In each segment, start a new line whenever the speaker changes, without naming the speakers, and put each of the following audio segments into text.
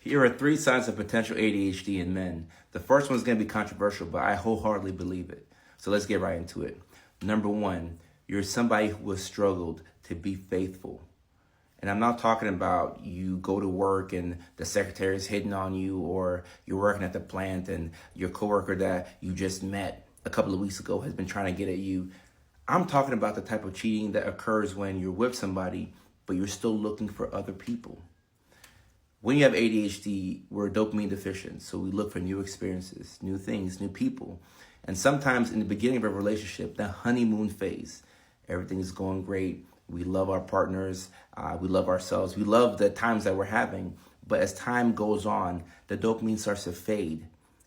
Here are 3 signs of potential ADHD in men. The first one's going to be controversial, but I wholeheartedly believe it. So let's get right into it. Number 1, you're somebody who has struggled to be faithful. And I'm not talking about you go to work and the secretary is hitting on you, or you're working at the plant and your coworker that you just met a couple of weeks ago has been trying to get at you. I'm talking about the type of cheating that occurs when you're with somebody, but you're still looking for other people. When you have ADHD, we're dopamine deficient, so we look for new experiences, new things, new people. And sometimes in the beginning of a relationship, that honeymoon phase, everything is going great. We love our partners, we love ourselves, we love the times that we're having. But as time goes on, the dopamine starts to fade,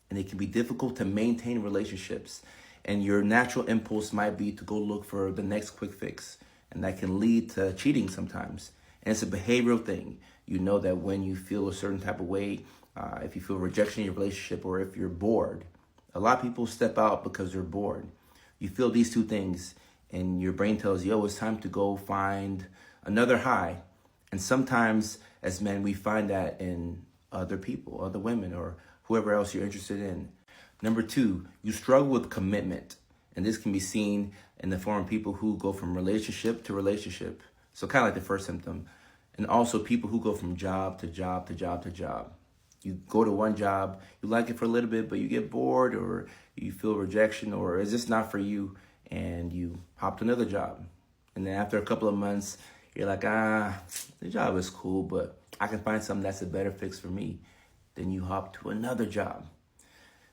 and it can be difficult to maintain relationships. And your natural impulse might be to go look for the next quick fix, and that can lead to cheating sometimes. And it's a behavioral thing. You know that when you feel a certain type of way, if you feel rejection in your relationship, or if you're bored, a lot of people step out because they're bored. You feel these 2 things, and your brain tells you, oh, it's time to go find another high. And sometimes as men, we find that in other people, other women, or whoever else you're interested in. Number 2, you struggle with commitment. And this can be seen in the form of people who go from relationship to relationship. So kind of like the first symptom. And also people who go from job to job to job to job. You go to one job, you like it for a little bit, but you get bored, or you feel rejection, or is this not for you? And you hop to another job. And then after a couple of months, you're like, the job is cool, but I can find something that's a better fix for me. Then you hop to another job.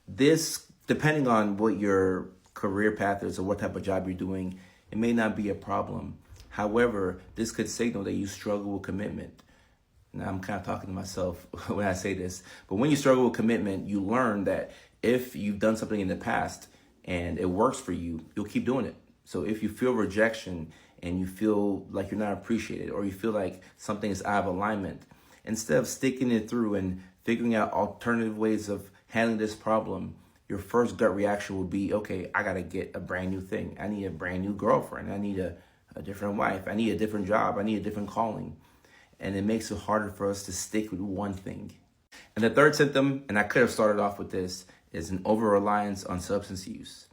This, depending on what your career path is or what type of job you're doing, it may not be a problem. However, this could signal that you struggle with commitment. Now, I'm kind of talking to myself when I say this, but when you struggle with commitment, you learn that if you've done something in the past and it works for you, you'll keep doing it. So if you feel rejection and you feel like you're not appreciated, or you feel like something is out of alignment, instead of sticking it through and figuring out alternative ways of handling this problem, your first gut reaction will be, okay, I got to get a brand new thing. I need a brand new girlfriend. I need a different wife. I need a different job. I need a different calling. And it makes it harder for us to stick with one thing. And the third symptom, and I could have started off with this, is an over-reliance on substance use.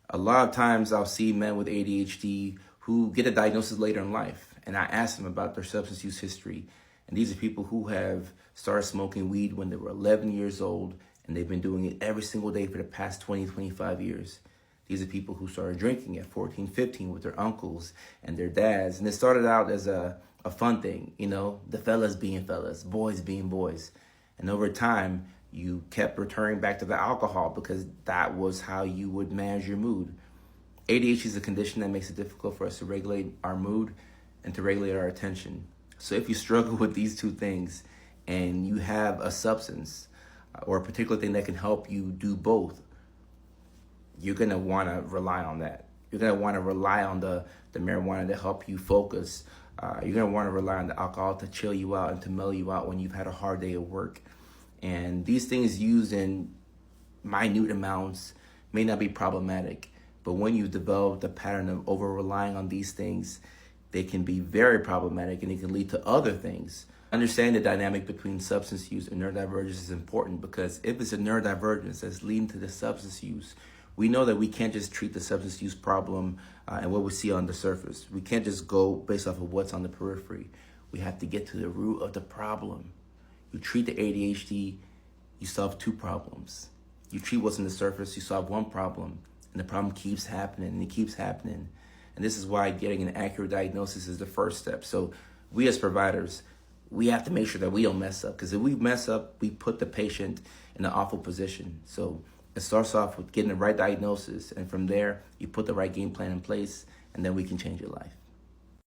A lot of times I'll see men with ADHD who get a diagnosis later in life, and I ask them about their substance use history. And these are people who have started smoking weed when they were 11 years old, and they've been doing it every single day for the past 20, 25 years. These are people who started drinking at 14, 15 with their uncles and their dads. And it started out as a fun thing, the fellas being fellas, boys being boys. And over time, you kept returning back to the alcohol because that was how you would manage your mood. ADHD is a condition that makes it difficult for us to regulate our mood and to regulate our attention. So if you struggle with these 2 things and you have a substance or a particular thing that can help you do both, you're going to want to rely on that. You're going to want to rely on the marijuana to help you focus. You're going to want to rely on the alcohol to chill you out and to mellow you out when you've had a hard day at work. And these things used in minute amounts may not be problematic, but when you've developed a pattern of over-relying on these things, they can be very problematic, and it can lead to other things. Understanding the dynamic between substance use and neurodivergence is important, because if it's a neurodivergence that's leading to the substance use, we know that we can't just treat the substance use problem and what we see on the surface. We can't just go based off of what's on the periphery. We have to get to the root of the problem. You treat the ADHD, you solve 2 problems. You treat what's on the surface, you solve 1 problem, and the problem keeps happening and it keeps happening. And this is why getting an accurate diagnosis is the first step. So we as providers, we have to make sure that we don't mess up, because if we mess up, we put the patient in an awful position. So it starts off with getting the right diagnosis, and from there, you put the right game plan in place, and then we can change your life.